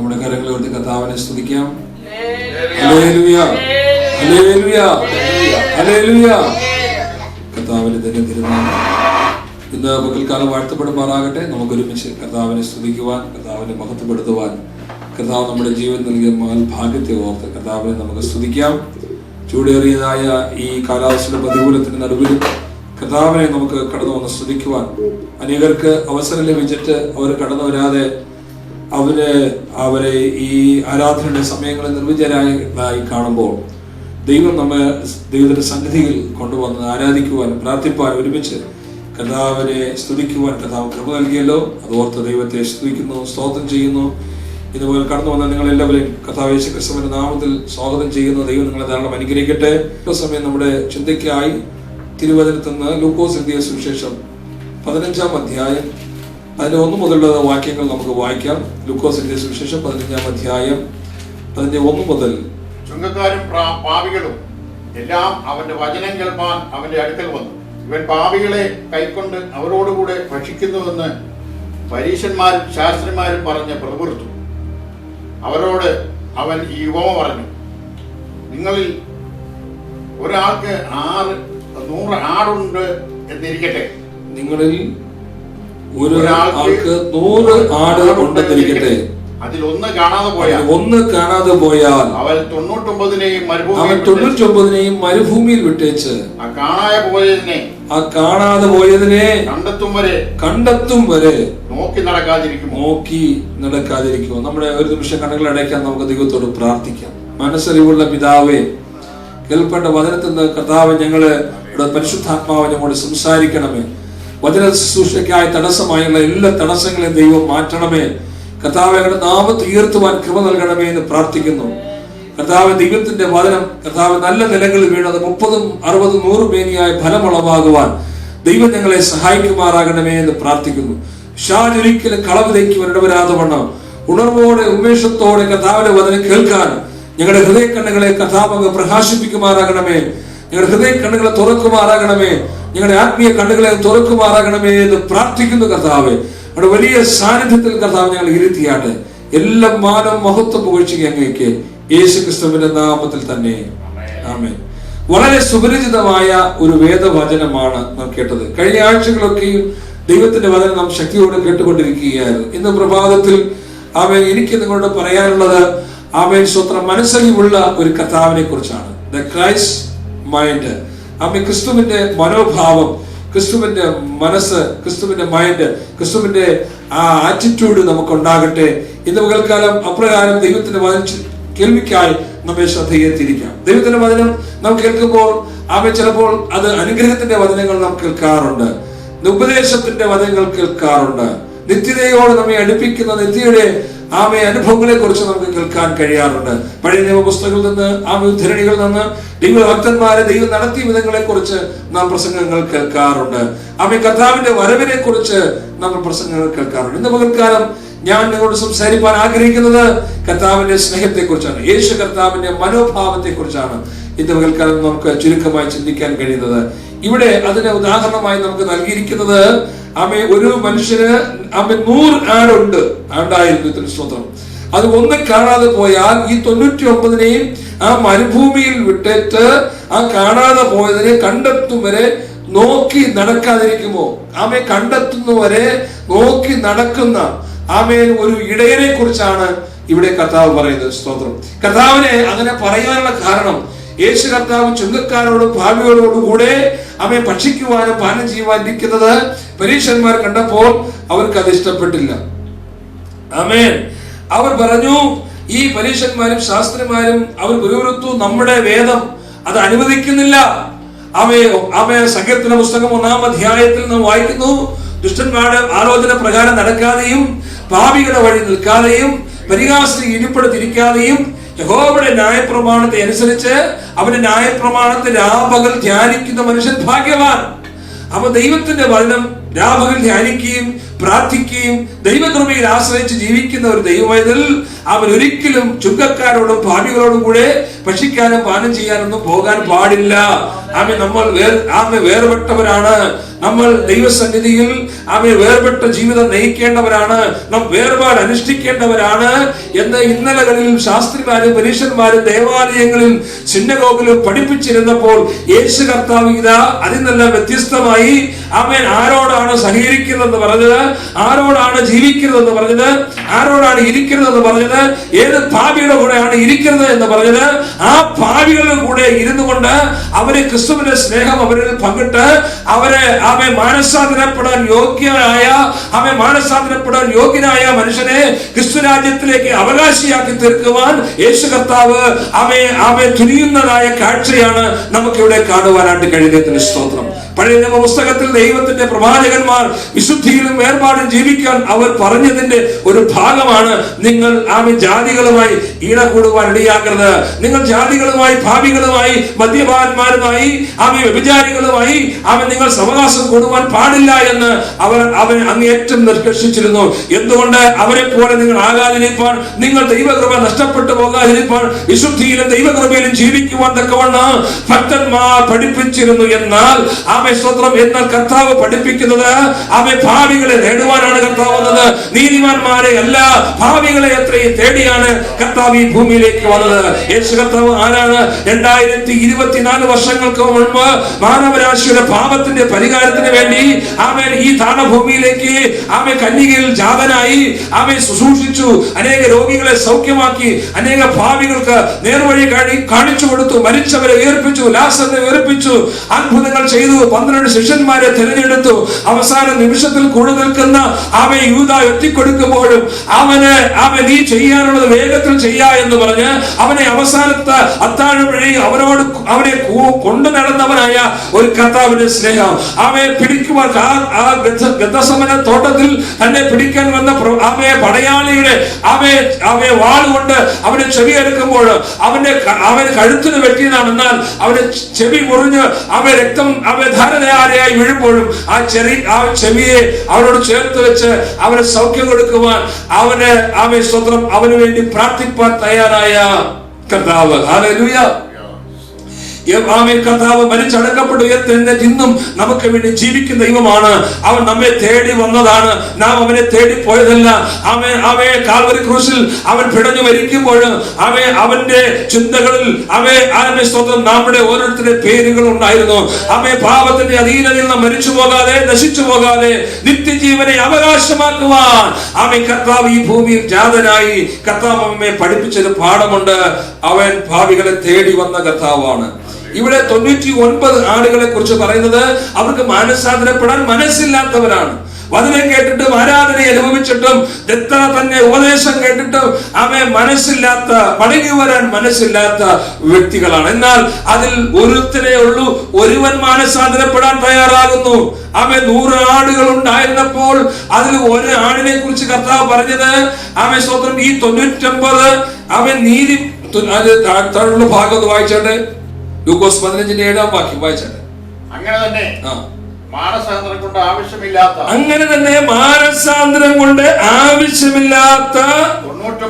നമ്മുടെ കരങ്ങളെ ഉയർത്തി കർത്താവിനെ സ്തുതിക്കാം. Hallelujah, hallelujah, hallelujah. കർത്താവിന്റെ തന്നെ തിരുനാമം ഇന്ന് പകൽക്കാലം വാഴ്ത്തപ്പെടുമാറാകട്ടെ. നമുക്കൊരുമിച്ച് കർത്താവിനെ സ്തുതിക്കുവാൻ, കർത്താവിനെ മഹത്വപ്പെടുത്തുവാൻ കർത്താവ് നമ്മുടെ ജീവൻ നൽകിയ ഭാഗ്യത്തെ ഓർത്ത് കർത്താവിനെ നമുക്ക് സ്തുതിക്കാം. ചൂടേറിയതായ ഈ കാലാവസ്ഥയുടെ പ്രതികൂലത്തിന് നടുവിലും കർത്താവിനെ നമുക്ക് കടന്നു വന്ന് സ്തുതിക്കുവാൻ അനേകർക്ക് അവസരം ലഭിച്ചിട്ട് അവർ കടന്നു വരാതെ അവരെ ഈ ആരാധനയുടെ സമയങ്ങളിൽ നിർവിചരായി കാണുമ്പോൾ ദൈവം നമ്മെ ദൈവത്തിന്റെ സന്നിധിയിൽ കൊണ്ടുവന്ന് ആരാധിക്കുവാൻ, പ്രാർത്ഥിപ്പാൻ, ഒരുമിച്ച് കർത്താവിനെ സ്തുതിക്കുവാൻ കർത്താവ് കൃപ നൽകിയല്ലോ. അതോർത്ത് ദൈവത്തെ സ്തുതിക്കുന്നു, സ്തോത്രം ചെയ്യുന്നു. ഇതുപോലെ കടന്നു വന്ന നിങ്ങളെല്ലാവരെയും കർത്താവ് യേശു ക്രിസ്തുവിന്റെ നാമത്തിൽ സ്വാഗതം ചെയ്യുന്നു. ദൈവം നിങ്ങളെ ധാരാളം അനുഗ്രഹിക്കട്ടെ. സമയം നമ്മുടെ ചിന്തയ്ക്കായി തിരുവചനത്തിൽ നിന്ന് ലൂക്കോസ് എഴുതിയ സുവിശേഷം 15-ാം അധ്യായം അതിന്റെ 1 മുതലുള്ള വാക്യങ്ങൾ നമുക്ക് വായിക്കാം. ലൂക്കോസ് എഴുതിയ സുവിശേഷം 15-ാം അധ്യായം അതിന്റെ 1 മുതൽ. ചുങ്കക്കാരും പാപികളും എല്ലാം അവന്റെ വചനം കേൾപ്പാൻ അവന്റെ അടുക്കൽ വന്നു. ഇവൻ പാപികളെ കൈക്കൊണ്ട് അവരോടുകൂടെ ഭക്ഷിക്കുന്നുവെന്ന് പരീശന്മാരും ശാസ്ത്രിമാരും പറഞ്ഞ് പ്രതിപുറത്തു. അവരോട് അവൻ ഈ ഉപമ പറഞ്ഞു: നിങ്ങളിൽ ഒരാൾക്ക് 100 ആടുണ്ട് എന്നിരിക്കട്ടെ. നിങ്ങളിൽ ഒരാൾക്ക് 100 ആട് ഉണ്ടെന്നിരിക്കട്ടെ. അതിൽ ഒന്ന് കാണാതെ പോയാൽ അവൻ 99 മരുഭൂമിയിൽ വിട്ടേച്ച് ആ കാണാതെ പോയതിനെ കണ്ടെത്തും വരെ നോക്കി നടക്കാതിരിക്കുമോ? നമ്മുടെ ഒരു നിമിഷം കണ്ണുകൾ അടയ്ക്കാൻ നമുക്ക് ദൈവത്തോട് പ്രാർത്ഥിക്കാം. മനസ്സറിവുള്ള പിതാവേ, കേൾപ്പെട്ട വചനത്തിൽ നിന്ന് കർത്താവ് ഞങ്ങള് പരിശുദ്ധാത്മാവ് ഞങ്ങളോട് സംസാരിക്കണമേ. വചന ശുശ്രൂഷയ്ക്കായി തടസ്സമായുള്ള എല്ലാ തടസ്സങ്ങളെയും ദൈവം മാറ്റണമേ. കർത്താവ് ഞങ്ങളുടെ നാമത്തെ ഉയർത്തുവാൻ കൃപ നൽകണമേ എന്ന് പ്രാർത്ഥിക്കുന്നു. കർത്താവ് ദൈവത്തിന്റെ വചനം കർത്താവ് നല്ല നിലങ്ങളിൽ വീണത് 30, 60, 100 മേനിയായി ഫലമുളവാകുവാൻ ദൈവം ഞങ്ങളെ സഹായിക്കുമാറാകണമേ എന്ന് പ്രാർത്ഥിക്കുന്നു. ഒരിക്കലും കളവ് തേക്കുവാനിടവരാതെ വണ്ണം ഉണർവോടെ ഉന്മേഷത്തോടെ കർത്താവിന്റെ വചനം കേൾക്കാൻ ഞങ്ങളുടെ ഹൃദയ കണ്ണുകളെ കർത്താവ് പ്രകാശിപ്പിക്കുമാറാകണമേ. ഞങ്ങളുടെ ഹൃദയ കണ്ണുകളെ തുറക്കുമാറാകണമേ. ഞങ്ങളുടെ ആത്മീയ കണ്ണുകളെ തുറക്കുമാറാകണമേ എന്ന് പ്രാർത്ഥിക്കുന്നു. കർത്താവ് അവിടെ വലിയ സാന്നിധ്യത്തിൽ കർത്താവ് ഞങ്ങൾ ഇരുത്തിയാട്ടെ. എല്ലാ മാനം മഹത്വം പുകഴ്ചയ്ക്ക് അങ്ങേക്ക് യേശു ക്രിസ്തുവിന്റെ നാമത്തിൽ തന്നെ ആമേൻ. വളരെ സുപരിചിതമായ ഒരു വേദവചനമാണ് നാം കേട്ടത്. കഴിഞ്ഞ ആഴ്ചകളൊക്കെയും ദൈവത്തിന്റെ വചനം നാം ശക്തിയോടെ കേട്ടുകൊണ്ടിരിക്കുകയായിരുന്നു. ഇന്ന് പ്രഭാതത്തിൽ ആമേൻ എനിക്ക് നിങ്ങളോട് പറയാനുള്ളത് ആമേൻ സ്വത്രം മനസ്സലിവുള്ള ഒരു കർത്താവിനെ കുറിച്ചാണ്. The Christ mind. ആമേൻ ക്രിസ്തുവിന്റെ മനോഭാവം, ക്രിസ്തുവിന്റെ മനസ്സ്, ക്രിസ്തുവിന്റെ മൈൻഡ്, ക്രിസ്തുവിന്റെ ആ ആറ്റിറ്റ്യൂഡ് നമുക്കുണ്ടാകട്ടെ. ഇന്ന് പകൽക്കാലം അപ്രകാരം ദൈവത്തിന്റെ വചനം കേൾവിക്കായി നമ്മെ ശ്രദ്ധയെത്തിയിരിക്കാം. ദൈവത്തിന്റെ വചനം നാം കേൾക്കുമ്പോൾ ചിലപ്പോൾ അത് അനുഗ്രഹത്തിന്റെ വചനങ്ങൾ നാം കേൾക്കാറുണ്ട്, ഉപദേശത്തിന്റെ വചനങ്ങൾ കേൾക്കാറുണ്ട്, നിത്യതയോട് നമ്മെ അടുപ്പിക്കുന്ന നിത്യയുടെ അനുഭവങ്ങളെ കുറിച്ച് നമുക്ക് കേൾക്കാൻ കഴിയാറുണ്ട്. പഴയ നിയമ പുസ്തകങ്ങളിൽ നിന്ന് ഉദ്ധരണികളിൽ നിന്ന് ദൈവഭക്തന്മാരെ ദൈവം നടത്തിയ വിധങ്ങളെ കുറിച്ച് നാം പ്രസംഗങ്ങൾ കേൾക്കാറുണ്ട്. കർത്താവിന്റെ വരവിനെ കുറിച്ച് നമ്മൾ പ്രസംഗങ്ങൾ കേൾക്കാറുണ്ട്. ഇന്ന് പകൽക്കാലം ഞാൻ നിങ്ങളോട് സംസാരിക്കാൻ ആഗ്രഹിക്കുന്നത് കർത്താവിന്റെ സ്നേഹത്തെ കുറിച്ചാണ്, യേശു കർത്താവിന്റെ മനോഭാവത്തെ കുറിച്ചാണ്. ഇന്ന് പകൽക്കാലം നമുക്ക് ചുരുക്കമായി ചിന്തിക്കാൻ കഴിയുന്നത്. ഇവിടെ അതിന് ഉദാഹരണമായി നമുക്ക് നൽകിയിരിക്കുന്നത് ഒരു മനുഷ്യന് 100 ആടുണ്ട്, ആണ്ടായിരുന്നു സ്തോത്രം. അത് ഒന്ന് കാണാതെ പോയാൽ ഈ 99 ആ മരുഭൂമിയിൽ വിട്ടിട്ട് ആ കാണാതെ പോയതിനെ കണ്ടെത്തും വരെ നോക്കി നടക്കാതിരിക്കുമോ? കണ്ടെത്തുന്നവരെ നോക്കി നടക്കുന്ന ഒരു ഇടയനെ കുറിച്ചാണ് ഇവിടെ കർത്താവ് പറയുന്നത്. സ്തോത്രം. കർത്താവിനെ അങ്ങനെ പറയാനുള്ള കാരണം യേശു കർത്താവ് ചുങ്കക്കാരോടും ഭാവികളോടും കൂടെ ഭക്ഷിക്കുവാനും പാനം ചെയ്യുവാൻ ഇരിക്കുന്നത് പരീശന്മാർ കണ്ടപ്പോൾ അവർക്ക് അത് ഇഷ്ടപ്പെട്ടില്ല. ആമേൻ. അവർ പറഞ്ഞു, ഈ പരീശന്മാരും ശാസ്ത്രിമാരും അവർ ഗുരുവൃത്തു നമ്മുടെ വേദം അത് അനുവദിക്കുന്നില്ല. സങ്കീർത്തന പുസ്തകം 1-ാം അധ്യായത്തിൽ നാം വായിക്കുന്നു, ദുഷ്ടന്മാരുടെ ആലോചന പ്രകാരം നടക്കാതെയും പാപികളുടെ വഴി നിൽക്കാതെയും പരിഹാസത്തെ ഇരിപ്പെടുത്തിരിക്കാതെയും യഹോവയുടെ ന്യായപ്രമാണത്തെ അനുസരിച്ച് അവന്റെ ന്യായപ്രമാണത്തെ രാപകൽ ധ്യാനിക്കുന്ന മനുഷ്യൻ ഭാഗ്യവാൻ. ദൈവത്തിന്റെ വചനം രാപകൽ ധ്യാനിക്കുകയും പ്രാർത്ഥിക്കുകയും ദൈവകൃപയിൽ ആശ്രയിച്ച് ജീവിക്കുന്ന ഒരു ദൈവവേദൽ അവൻ ഒരിക്കലും ചുങ്കക്കാരോടും പാപികളോടും കൂടെ ഭക്ഷിക്കാനും പാനം ചെയ്യാനൊന്നും പോകാൻ പാടില്ല. നമ്മൾ വേർപെട്ടവരാണ്. നമ്മൾ ദൈവസന്നിധിയിൽ വേർപെട്ട ജീവിതം നയിക്കേണ്ടവരാണ്. നാം വേർപാട് അനുഷ്ഠിക്കേണ്ടവരാണ് എന്ന് ഇന്നലകളിൽ ശാസ്ത്രിമാരും പരീക്ഷന്മാരും ദേവാലയങ്ങളിൽ സിനഗോഗിലും പഠിപ്പിച്ചിരുന്നപ്പോൾ യേശു കർത്താവ് ഇതാ അതിൽ നിന്നെല്ലാം വ്യത്യസ്തമായി ആരോടാണ് സഹകരിക്കുന്നതെന്ന് പറഞ്ഞത്, ആരോടാണ് ജീവിക്കുന്നതെന്ന് പറഞ്ഞത്, ആരോടാണ് ഇരിക്കുന്നതെന്ന് പറഞ്ഞത്, ഏത് പാപിയുടെ കൂടെയാണ് ഇരിക്കുന്നത് എന്ന് പറഞ്ഞത്, ആ പാപികളുടെ കൂടെ ഇരുന്നു കൊണ്ട് അവരെ ക്രിസ്തുവിന്റെ സ്നേഹം അവരിൽ പങ്കിട്ട് അവരെ മാനസാന്തരപ്പെടാൻ യോഗ്യനായ മനുഷ്യനെ ക്രിസ്തു രാജ്യത്തിലേക്ക് അവകാശിയാക്കി തീർക്കുവാൻ യേശു കർത്താവ് തുനിയുന്നതായ കാഴ്ചയാണ് നമുക്കിവിടെ കാണുവാനായിട്ട് കഴിയുന്നതിന് സ്തോത്രം. പഴയ നിയമ പുസ്തകത്തിൽ ദൈവത്തിന്റെ പ്രവാചകന്മാർ വിശുദ്ധിയിലും വേർപാടും ജീവിക്കാൻ അവർ പറഞ്ഞതിന്റെ ഒരു ഭാഗമാണ്, നിങ്ങൾ ജാതികളുമായി ഈടകൂടുവാൻ ഇടയാക്കരുത്, നിങ്ങൾ ജാതികളുമായി പാപികളുമായി മദ്യപാന്മാരുമായി വ്യഭിചാരികളുമായി നിങ്ങൾ സവകാശം കൂടുവാൻ പാടില്ല എന്ന് അവൻ അങ്ങേയറ്റം നിർദ്ദേശിച്ചിരുന്നു. എന്തുകൊണ്ട്? അവരെ പോലെ നിങ്ങൾ ആകാതിരിപ്പാൻ, നിങ്ങൾ ദൈവകൃപ നഷ്ടപ്പെട്ടു പോകാതിരിപ്പാൻ, വിശുദ്ധിയിലും ദൈവകൃപയിലും ജീവിക്കുവാൻ തക്കവണ്ണം ഭക്തന്മാർ പഠിപ്പിച്ചിരുന്നു. എന്നാൽ എന്നാൽ കർത്താവ് പഠിപ്പിക്കുന്നത് ഭാവികളെ നേടുവാനാണ് കർത്താവ് വന്നത്. നീതിമാന്മാരെ അല്ല, ഭാവികളെ എത്രയും തേടിയാണ് കർത്താവ് ഈ ഭൂമിയിലേക്ക് വന്നത്. യേശു കർത്താവ് ആരാണ്? 2024 വർഷങ്ങൾക്ക് മുൻപ് മാനവരാശിയുടെ പാപത്തിന്റെ പരിഹാരത്തിന് വേണ്ടി ഈ താണഭൂമിയിലേക്ക് കന്യകയിൽ ജാതനായി ശുശ്രൂഷിച്ചു. അനേക രോഗികളെ സൗഖ്യമാക്കി, അനേക ഭാവികൾക്ക് നേർവഴി കാണിച്ചു കൊടുത്തു, മരിച്ചവരെ ഉയർപ്പിച്ചു, ലാസറിനെ ഉയർപ്പിച്ചു, അത്ഭുതങ്ങൾ ചെയ്തു, 12 ശിഷ്യന്മാരെ തിരഞ്ഞെടുത്തു. അവസാന നിമിഷത്തിൽ കൂടെ നിൽക്കുന്ന യൂദാ എത്തിക്കൊടുക്കുമ്പോഴും നീ ചെയ്യാനുള്ളത് വേഗത്തിൽ ചെയ്യാ എന്ന് പറഞ്ഞ് അവനെ അവസാനത്തെ അത്താഴം വഴി അവനെ കൊണ്ടു നടന്നവനായ ഒരു കർത്താവിന്റെ സ്നേഹം പിടിക്കുവാൻ ഗെത്സമന തോട്ടത്തിൽ തന്നെ പിടിക്കാൻ വന്ന പടയാളിയുടെ വാളുകൊണ്ട് അവനെ ചെവി എടുക്കുമ്പോൾ അവന് കഴുത്തിന് വെട്ടിയതാണ്. എന്നാൽ അവന് ചെവി മുറിഞ്ഞ് രക്തം ധാരണയായി വീഴുമ്പോഴും ആ ചെവിയെ അവനോട് ചേർത്ത് വെച്ച് അവന് സൗഖ്യം കൊടുക്കുവാൻ അവന് വേണ്ടി പ്രാർത്ഥിപ്പാൻ തയ്യാറായ കർത്താവ്. ഹല്ലേലൂയ. കർത്താവ് മരിച്ചടക്കപ്പെട്ടു ഉയർത്തെഴുന്നേറ്റ് ഇന്നും നമുക്ക് വേണ്ടി ജീവിക്കുന്ന ദൈവമാണ്. അവൻ നമ്മെ തേടി വന്നതാണ്, നാം അവനെ തേടി പോയതല്ല. കാൽവരി ക്രൂശിൽ അവൻ പിടഞ്ഞു മരിക്കുമ്പോൾ അവന്റെ ചിന്തകളിൽ നമ്മുടെ ഓരോരുത്തരുടെ പേരുകൾ ഉണ്ടായിരുന്നു. പാപത്തിന്റെ അധീനതയിൽ നിന്ന് മരിച്ചു പോകാതെ നശിച്ചു പോകാതെ നിത്യജീവനെ അവകാശമാക്കുവാൻ കർത്താവ് ഈ ഭൂമിയിൽ ജാതനായി. കർത്താവ് നമ്മെ പഠിപ്പിച്ചൊരു പാഠമുണ്ട്. അവൻ ഭാവികളെ തേടി വന്ന കർത്താവാണ്. ഇവിടെ 99 ആളുകളെ കുറിച്ച് പറയുന്നത് അവർക്ക് മാനസാന്തരപ്പെടാൻ മനസ്സില്ലാത്തവരാണ്. വചനം കേട്ടിട്ടും ആരാധന അനുഭവിച്ചിട്ടും എത്ര തന്നെ ഉപദേശം കേട്ടിട്ടും മനസ്സില്ലാത്ത, മടങ്ങി വരാൻ മനസ്സില്ലാത്ത വ്യക്തികളാണ്. എന്നാൽ അതിൽ ഒരുത്തരേ ഉള്ളൂ, ഒരുവൻ മാനസാന്തരപ്പെടാൻ തയ്യാറാകുന്നു. 100 ആടുകൾ ഉണ്ടായിരുന്നപ്പോൾ അതിൽ ഒരു ആടിനെ കുറിച്ച് കർത്താവ് പറഞ്ഞത് സ്തോത്രം ഈ 99 നീതി താഴെയുള്ള ഭാഗം ഒന്ന് വായിച്ചോട്ടെ. ലൂക്കോസ് 15:7 വാക്യം വായിച്ചോട്ടെ. അങ്ങനെ തന്നെ മാനസാന്തരം കൊണ്ട് ആവശ്യമില്ലാത്ത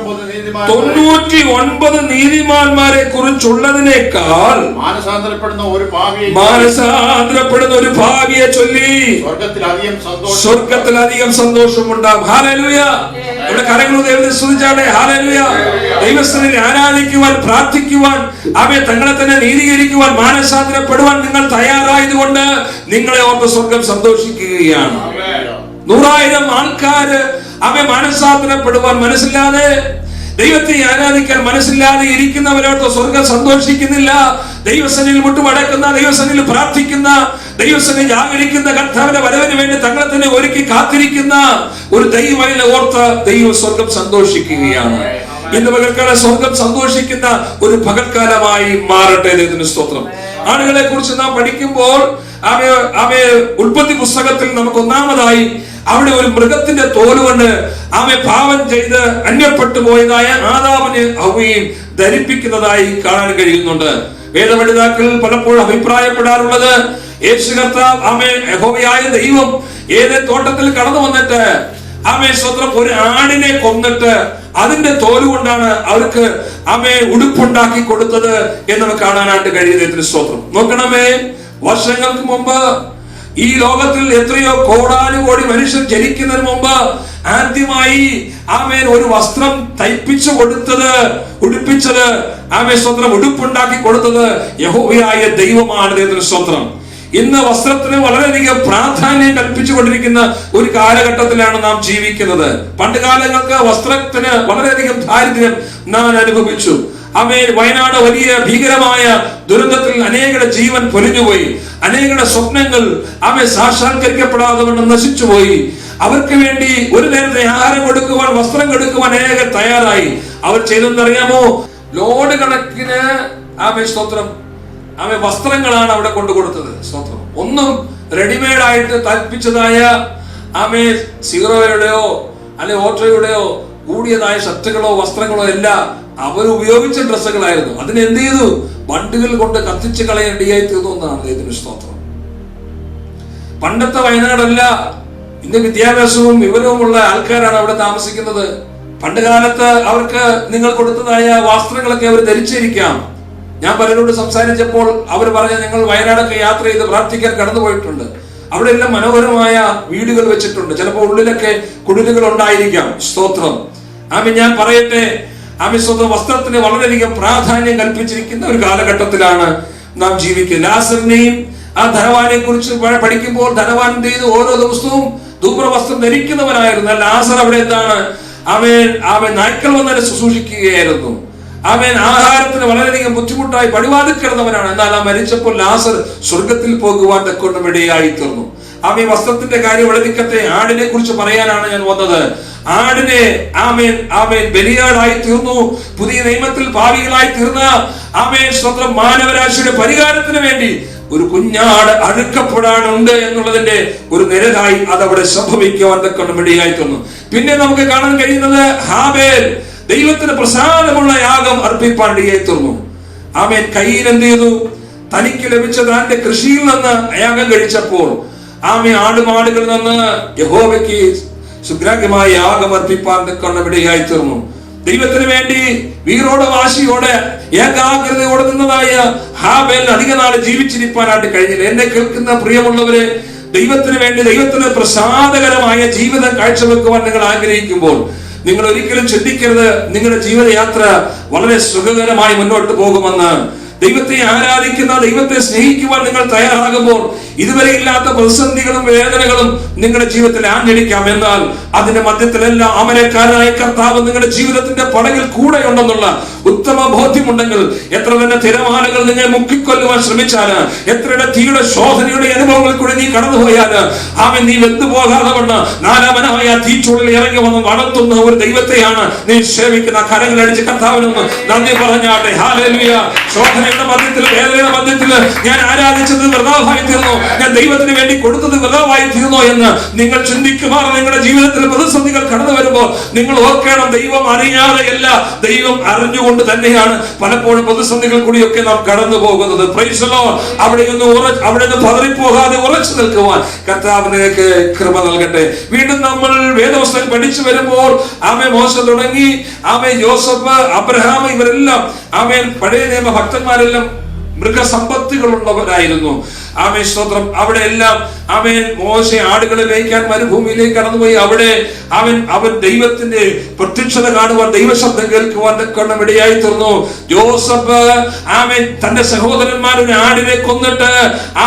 99 നീതിമാന്മാരെ കുറിച്ചുള്ളതിനേക്കാൾ മാനസാന്തരപ്പെടുന്ന ഒരു ഭാവിയെ ചൊല്ലി സ്വർഗത്തിലധികം സന്തോഷമുണ്ടാകും. ഹല്ലേലൂയ. ഇവിടെ കരങ്ങൾ ദൈവത്തെ സ്തുതിച്ചാട്ടെ. ഹല്ലേലൂയ. ദൈവസ്ഥനിൽ ആരാധിക്കുവാൻ, പ്രാർത്ഥിക്കുവാൻ, തങ്ങളെ തന്നെ നീതീകരിക്കുവാൻ, മാനസാന്തരപ്പെടുവാൻ നിങ്ങൾ തയ്യാറായതുകൊണ്ട് നിങ്ങളെ ഓർത്ത് സ്വർഗം സന്തോഷിക്കുകയാണ്. 100,000 ആൾക്കാര് മാനസാന്തരപ്പെടുവാൻ മനസ്സില്ലാതെ, ദൈവത്തെ ആരാധിക്കാൻ മനസ്സില്ലാതെ ഇരിക്കുന്നവരോട് സ്വർഗം സന്തോഷിക്കുന്നില്ല. ദൈവസന്നിധിയിൽ മുട്ടുമടക്കുന്ന, ദൈവസന്നിധിയിൽ പ്രാർത്ഥിക്കുന്ന, ദൈവസന്നിധി ജാഗരിക്കുന്ന, കർത്താവിന്റെ വരവിന് വേണ്ടി തങ്ങളെ തന്നെ ഒരുക്കി കാത്തിരിക്കുന്ന ഒരു ദൈവമൈനെ ഓർത്ത് ദൈവം സ്വർഗം സന്തോഷിക്കുകയാണ്. ഇന്ന് പകൽക്കാലം സ്വർഗം സന്തോഷിക്കുന്ന ഒരു പകൽക്കാലമായി മാറട്ടെ. ദൈവത്തിന് സ്തോത്രം. ആളുകളെ കുറിച്ച് നാം പഠിക്കുമ്പോൾ ഉൽപ്പത്തി പുസ്തകത്തിൽ നമുക്ക് ഒന്നാമതായി അവിടെ ഒരു മൃഗത്തിന്റെ തോലുകൊണ്ട് പാപം ചെയ്ത് അന്യപ്പെട്ടു പോയതായ ആദാമിനെ ഹവ്വയും ധരിപ്പിക്കുന്നതായി കാണാൻ കഴിയുന്നുണ്ട്. വേദപണ്ഡിതാക്കൾ പലപ്പോഴും അഭിപ്രായപ്പെടാറുള്ളത് യേശു കർത്താവ് യഹോവയായ ദൈവം ഏതേ തോട്ടത്തിൽ കടന്നു വന്നിട്ട് സ്തോത്രം ഒരു ആടിനെ കൊന്നിട്ട് അതിന്റെ തോല് കൊണ്ടാണ് അവർക്ക് ഉടുപ്പുണ്ടാക്കി കൊടുത്തത് എന്ന് നമുക്ക് കാണാനായിട്ട് കഴിയുന്നതിന് സ്തോത്രം. നോക്കണമേ, വർഷങ്ങൾക്ക് മുമ്പ് ഈ ലോകത്തിൽ എത്രയോ കോടാനുകോടി മനുഷ്യർ ജനിക്കുന്നതിന് മുമ്പ് ആദ്യമായി ഒരു വസ്ത്രം തയ്പ്പിച്ചു കൊടുത്തത്, ഉടുപ്പിച്ചത്, സ്തോത്രം, ഉടുപ്പുണ്ടാക്കി കൊടുത്തത് യഹോവയായ ദൈവമാണ്. ദൈവത്തിന് സ്തോത്രം. ഇന്ന് വസ്ത്രത്തിന് വളരെയധികം പ്രാധാന്യം കൽപ്പിച്ചുകൊണ്ടിരിക്കുന്ന ഒരു കാലഘട്ടത്തിലാണ് നാം ജീവിക്കുന്നത്. പണ്ട് കാലങ്ങൾക്ക് വസ്ത്രത്തിന് വളരെയധികം ദാരിദ്ര്യം നാം അനുഭവിച്ചു. വയനാട് വലിയ ഭീകരമായ ദുരന്തത്തിൽ അനേകരുടെ ജീവൻ പൊലിഞ്ഞുപോയി. അനേകരുടെ സ്വപ്നങ്ങൾ സാക്ഷാത്കരിക്കപ്പെടാതെ കൊണ്ട് നശിച്ചുപോയി. അവർക്ക് വേണ്ടി ഒരു നേരത്തെ ആഹാരം കൊടുക്കുവാൻ, വസ്ത്രം കൊടുക്കുവാൻ അനേകർ തയ്യാറായി. അവർ ചെയ്തെന്നറിയാമോ? ലോഡ് കണക്കിന് സ്തോത്രം വസ്ത്രങ്ങളാണ് അവിടെ കൊണ്ടു കൊടുത്തത്. സ്തോത്രം. ഒന്നും റെഡിമെയ്ഡ് ആയിട്ട് തൽപ്പിച്ചതായ സീറോയുടെയോ അല്ലെ ഓട്ടോയുടെയോ കൂടിയതായ ഷർട്ടുകളോ വസ്ത്രങ്ങളോ അല്ല, അവർ ഉപയോഗിച്ച ഡ്രസ്സുകളായിരുന്നു. അതിനെന്ത് ചെയ്തു? ബണ്ടുകൾ കൊണ്ട് കത്തിച്ച് കളയേണ്ടിയായി തീർന്നു എന്നാണ് ദൈവത്തിന്റെ സ്തോത്രം. പണ്ടത്തെ വയനാടല്ല, ഇന്ന് വിദ്യാഭ്യാസവും വിവരവുമുള്ള ആൾക്കാരാണ് അവിടെ താമസിക്കുന്നത്. പണ്ട് കാലത്ത് അവർക്ക് നിങ്ങൾ കൊടുത്തതായ വസ്ത്രങ്ങളൊക്കെ അവർ ധരിച്ചിരിക്കാം. ഞാൻ പലരോട് സംസാരിച്ചപ്പോൾ അവർ പറഞ്ഞ, ഞങ്ങൾ വയനാടൊക്കെ യാത്ര ചെയ്ത് പ്രാർത്ഥിക്കാൻ കടന്നുപോയിട്ടുണ്ട്. അവിടെ എല്ലാം മനോഹരമായ വീടുകൾ വെച്ചിട്ടുണ്ട്. ചിലപ്പോൾ ഉള്ളിലൊക്കെ കുടിലുകൾ ഉണ്ടായിരിക്കാം. സ്തോത്രം. ഞാൻ പറയട്ടെ, സ്തോത്രം, വസ്ത്രത്തിന് വളരെയധികം പ്രാധാന്യം കൽപ്പിച്ചിരിക്കുന്ന ഒരു കാലഘട്ടത്തിലാണ് നാം ജീവിക്കുന്നത്. ലാസറിനെയും ആ ധനവാനെ കുറിച്ച് പഠിക്കുമ്പോൾ ധനവാൻ എന്ത് ചെയ്തു? ഓരോ ദിവസവും ധൂമ്രവസ്ത്രം ധരിക്കുന്നവനായിരുന്നു. ലാസർ അവിടെ എന്താണ്? അവൻ നായ്ക്കൾ വന്നതിനെ ശുശ്രൂഷിക്കുകയായിരുന്നു. ആഹാരത്തിന് വളരെയധികം ബുദ്ധിമുട്ടായി പടിവാതിൽ കിടന്നവനാണ്. എന്നാൽ മരിച്ചപ്പോൾ ലാസർ സ്വർഗത്തിൽ പോകുവാൻ തക്കൊണ്ടും ഇടയായി തീർന്നു. വസ്ത്രത്തിന്റെ കാര്യം ഇവിടെ നിൽക്കട്ടെ. ആടിനെ കുറിച്ച് പറയാനാണ് ഞാൻ വന്നത്. ആടിനെ ബലിയാടായി തീർന്നു. പുതിയ നിയമത്തിൽ പാപികളായി തീർന്ന സ്വന്തം മാനവരാശിയുടെ പരിഹാരത്തിന് വേണ്ടി ഒരു കുഞ്ഞാട് അടുക്കപ്പെടാനുണ്ട് എന്നുള്ളതിന്റെ ഒരു നിരതായി അതവിടെ സംഭവിക്കുവാൻ തക്കൊണ്ടും ഇടയായി തീർന്നു. പിന്നെ നമുക്ക് കാണാൻ കഴിയുന്നത് ഹാബേൽ ദൈവത്തിന് പ്രസാദമുള്ള യാഗം അർപ്പിപ്പാൻ ഇടയായി തീർന്നു. കയ്യിൽ എന്ത് ചെയ്തു? തനിക്ക് ലഭിച്ച തന്റെ കൃഷിയിൽ നിന്ന് യാഗം കഴിച്ചപ്പോൾ ആടുമാടുകളിൽ നിന്ന് യഹോവയ്ക്ക് സുഗ്രാഹ്യമായ യാഗം അർപ്പിപ്പാൻ ഇടയായി തീർന്നു. ദൈവത്തിന് വേണ്ടി വീറോടെ വാശിയോടെ ഏകാഗ്രതയോടെ നിന്നതായ ഹാബേൽ അധിക നാൾ ജീവിച്ചിരിക്കാനായിട്ട് കഴിഞ്ഞില്ല. എന്നെ കേൾക്കുന്ന പ്രിയമുള്ളവരെ, ദൈവത്തിന് വേണ്ടി ദൈവത്തിന് പ്രസാദകരമായ ജീവിതം കാഴ്ചവെക്കുവാൻ നിങ്ങൾ ആഗ്രഹിക്കുമ്പോൾ നിങ്ങൾ ഒരിക്കലും ചിന്തിക്കരുത് നിങ്ങളുടെ ജീവിതയാത്ര വളരെ സുഖകരമായി മുന്നോട്ട് പോകുമെന്ന്. ദൈവത്തെ ആരാധിക്കുന്ന, ദൈവത്തെ സ്നേഹിക്കുവാൻ നിങ്ങൾ തയ്യാറാകുമ്പോൾ ഇതുവരെ ഇല്ലാത്ത പ്രതിസന്ധികളും വേദനകളും നിങ്ങളുടെ ജീവിതത്തിൽ ആഞ്ഞടിക്കാം. എന്നാൽ അതിന്റെ മധ്യത്തിലെല്ലാം അമരക്കാരനായ കർത്താവ് നിങ്ങളുടെ ജീവിതത്തിന്റെ പടകിൽ കൂടെ ഉണ്ടെന്നുള്ള ഉത്തമ ബോധ്യമുണ്ടെങ്കിൽ എത്ര തന്നെ തിരമാലകൾ നിന്നെ മുക്കിക്കൊല്ലുവാൻ ശ്രമിച്ചാല്, എത്രയുടെ തീയുടെ ശോധനയുടെ അനുഭവങ്ങളിൽ കൂടെ നീ കടന്നുപോയാല് നീ വെന്തുപോകാതെ കൊണ്ട് നാലാമനായ തീച്ചുള്ളിൽ ഇറങ്ങി വന്ന് വളർത്തുന്ന ഒരു ദൈവത്തെയാണ് നീ സേവിക്കുന്ന. കരങ്ങളടിച്ച് കർത്താവിനൊന്ന് നന്ദി പറഞ്ഞാട്ടെ. ഹല്ലേലൂയ. ശോധനയുടെ മധ്യത്തിൽ, വേദനയുടെ മധ്യത്തിൽ ഞാൻ ആരാധിച്ചത് വൃഥാവായി തീർന്നു, ഞാൻ ദൈവത്തിന് വേണ്ടി കൊടുത്തത് വൃഥാവായി തീർന്നോ എന്ന് നിങ്ങൾ ചിന്തിക്കുമാർ നിങ്ങളുടെ ജീവിതത്തിൽ പ്രതിസന്ധികൾ കടന്നു വരുമ്പോൾ നിങ്ങൾ ഓർക്കണം, ദൈവം അറിയാതെയല്ല, ദൈവം അറിഞ്ഞുകൊണ്ട് തന്നെയാണ് പലപ്പോഴും പ്രതിസന്ധികൾ കൂടിയൊക്കെ നാം കടന്നു പോകുന്നത്. Price the Lord. അവിടെ നിന്ന് പതറിപ്പോകാതെ ഉറച്ചു നിൽക്കുവാൻ കർത്താവ് നിങ്ങൾക്ക് കൃപ നൽകട്ടെ. വീണ്ടും നമ്മൾ വേദപുസ്തകം പഠിച്ചു വരുമ്പോൾ മോശ തുടങ്ങി യോസഫ്, അബ്രഹാം, ഇവരെല്ലാം പഴയ നിയമ ഭക്തന്മാരെല്ലാം മൃഗസമ്പത്തുകളുള്ളവരായിരുന്നു. സ്തോത്രം. അവിടെ എല്ലാം മോശ ആടുകളെ മേയ്ക്കാൻ മരുഭൂമിയിലേക്ക് കടന്നുപോയി. അവിടെ അവൻ ദൈവത്തിന്റെ പ്രത്യക്ഷത കാണുവാൻ, ദൈവശബ്ദം കേൾക്കുവാൻ തക്കവണ്ണം ഇടയായി തീർന്നു. ജോസഫ് തന്റെ സഹോദരന്മാരുടെ ആടിനെ കൊന്നിട്ട് ആ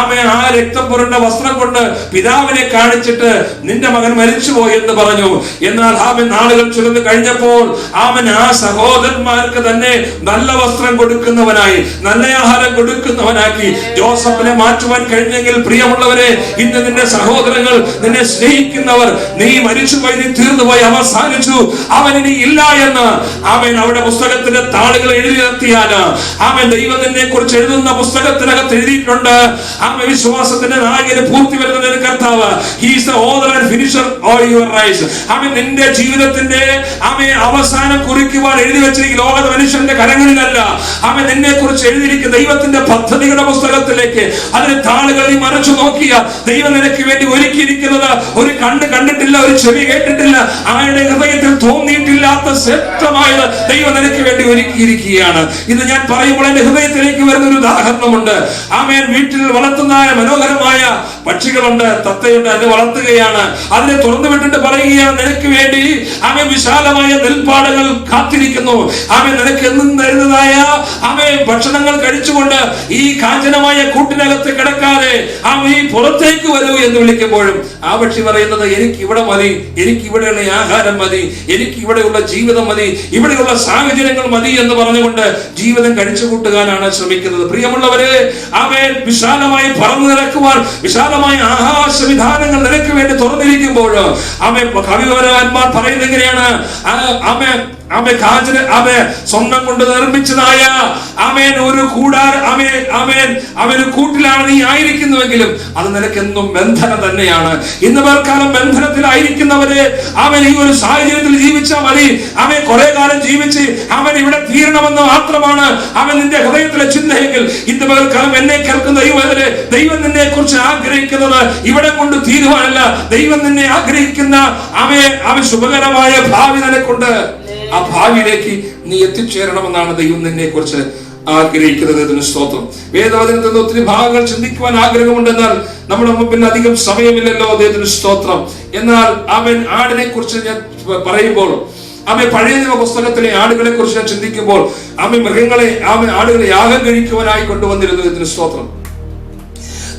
രക്തം പുരണ്ട വസ്ത്രം കൊണ്ട് പിതാവിനെ കാണിച്ചിട്ട് നിന്റെ മകൻ മരിച്ചുപോയി എന്ന് പറഞ്ഞു. എന്നാൽ നാളുകൾ ചുരുന്ന് കഴിഞ്ഞപ്പോൾ ആ സഹോദരന്മാർക്ക് തന്നെ നല്ല വസ്ത്രം കൊടുക്കുന്നവനായി, നല്ല ആഹാരം കൊടുക്കുന്നവനാക്കി ജോസഫിനെ മാറ്റുവാൻ കഴിഞ്ഞെങ്കിൽ പ്രിയമുള്ളവരെ, ഇന്ന് നിന്റെ സഹോദരങ്ങൾ, നിന്നെ സ്നേഹിക്കുന്നവർ, നീ മരിച്ചുപോയി, നീ തീർന്നുപോയി, അവസാനിച്ചു, അവനിനി ഇല്ല എന്ന് അവിടെ പുസ്തകത്തിന്റെ താളുകൾ എഴുതി നിർത്തിയാല് ദൈവം നിന്നെ കുറിച്ച് എഴുതുന്ന പുസ്തകത്തിനകത്ത് എഴുതിയിട്ടുണ്ട്. വിശ്വാസത്തിന്റെ നായകന് പൂർത്തി വരുന്നതിന് കർത്താവ്, he is the author and finisher of your life. നിന്റെ ജീവിതത്തിന്റെ അവസാനം കുറിക്കുവാൻ എഴുതി വെച്ചിരിക്കുന്ന ലോക മനുഷ്യന്റെ കരങ്ങളിലല്ല, നിന്നെ കുറിച്ച് എഴുതിയിരിക്കുന്ന ദൈവത്തിന്റെ പദ്ധതികളുടെ പുസ്തകത്തിൽ സ്വർഗത്തിലേക്ക്. അതിന്റെ താളുകൾ നീ മറച്ചു നോക്കിയ ദൈവം നിനക്ക് വേണ്ടി ഒരുക്കിയിരിക്കുന്നത് ഒരു കണ്ണ് കണ്ടിട്ടില്ല, ഒരു ചെവി കേട്ടിട്ടില്ല, ആരുടെ ഹൃദയത്തിൽ തോന്നിയിട്ടില്ലാത്ത ശ്രേഷ്ഠമായത് ദൈവം നിനക്ക് വേണ്ടി ഒരുക്കിയിരിക്കുകയാണ്. ഇത് ഞാൻ പറയുമ്പോൾ എന്റെ ഹൃദയത്തിലേക്ക് വരുന്ന ഒരു ഉദാഹരണമുണ്ട്. ആമേൻ. വീട്ടിൽ വളർത്തുന്ന മനോഹരമായ പക്ഷികളുണ്ട്, തത്തയുണ്ട്, അതിനെ വളർത്തുകയാണ്. അതിനെ തുറന്നു വിട്ടിട്ട് പറയുകയാണ്, നിനക്ക് വേണ്ടി ആമേൻ വിശാലമായ നെൽപ്പാടങ്ങൾ കാത്തിരിക്കുന്നു. ആമേൻ. നിനക്ക് എന്നും തരുന്നതായ ആമേൻ ഭക്ഷണങ്ങൾ കഴിച്ചുകൊണ്ട് ഈ കാഞ്ചനമായ കൂട്ടിനകത്ത് കിടക്കാതെ ആമേൻ ഈ പുറത്തേക്ക് വരൂ എന്ന് വിളിക്കുമ്പോഴും ആ പക്ഷി പറയുന്നത്, എനിക്ക് ഇവിടെ മതി, എനിക്ക് ഇവിടെയുള്ള ആഹാരം മതി, എനിക്ക് ഇവിടെയുള്ള ജീവിതം മതി, ഇവിടെയുള്ള സാഹചര്യങ്ങൾ മതി എന്ന് പറഞ്ഞുകൊണ്ട് ജീവിതം കഴിച്ചു കൂട്ടുവാനാണ് ശ്രമിക്കുന്നത്. പ്രിയമുള്ളവരെ, ആമേൻ, വിശാലമായി പറന്നു നടക്കുവാൻ വിശാലമായ ആകാശ വിധാനങ്ങൾ നിനക്ക് വേണ്ടി തുറന്നിരിക്കുമ്പോൾ ആമേൻ കവിവരന്മാർ പറയുന്നത് എങ്ങനെയാണ്? ആമേൻ സ്വർണം കൊണ്ട് നിർമ്മിച്ചതായ ആമേൻ ഒരു കൂട്ടിലാണ് നീ ആയിരിക്കുന്നുവെങ്കിലും അത് നിനക്കെന്നും ബന്ധനം തന്നെയാണ്. ഇന്ന് പേർക്കാലം ബന്ധനത്തിലായിരിക്കുന്നവരെ ആമേൻ ഈ ഒരു സാഹചര്യത്തിൽ ജീവിച്ചാൽ മതി, ആമേൻ കുറെ കാലം ജീവിച്ച് അവൻ ഇവിടെ തീരണമെന്ന് മാത്രമാണ് അവൻ നിന്റെ ഹൃദയത്തിലെ ചിന്തയെങ്കിൽ ഇന്ന് പേർക്കാലം എന്നെ കേൾക്കുന്ന ദൈവം നിന്നെ കുറിച്ച് ആഗ്രഹിക്കുന്നത് ഇവിടെ കൊണ്ട് തീരുവാനല്ല. ദൈവം നിന്നെ ആഗ്രഹിക്കുന്ന അവൻ ശുഭകരമായ ഭാവി നിനക്കുണ്ട്. ആ ഭാവിയിലേക്ക് നീ എത്തിച്ചേരണമെന്നാണ് ദൈവം നിന്നെ കുറിച്ച് ആഗ്രഹിക്കുന്നത്. ഇതിന് സ്തോത്രം. വേദവചനത്തിൽ നിന്ന് ഒത്തിരി ഭാഗങ്ങൾ ചിന്തിക്കുവാൻ ആഗ്രഹമുണ്ടെന്നാൽ നമ്മുടെ മുമ്പിൽ അധികം സമയമില്ലല്ലോ. അദ്ദേഹത്തിന് സ്തോത്രം. എന്നാൽ അവൻ ആടിനെ കുറിച്ച് ഞാൻ പറയുമ്പോൾ പഴയ നിയമ പുസ്തകത്തിലെ ആടുകളെ കുറിച്ച് ഞാൻ ചിന്തിക്കുമ്പോൾ ആടുകളെ യാഗം കഴിക്കുവാനായി കൊണ്ടുവന്നിരുന്നു. ഇതിന് സ്തോത്രം.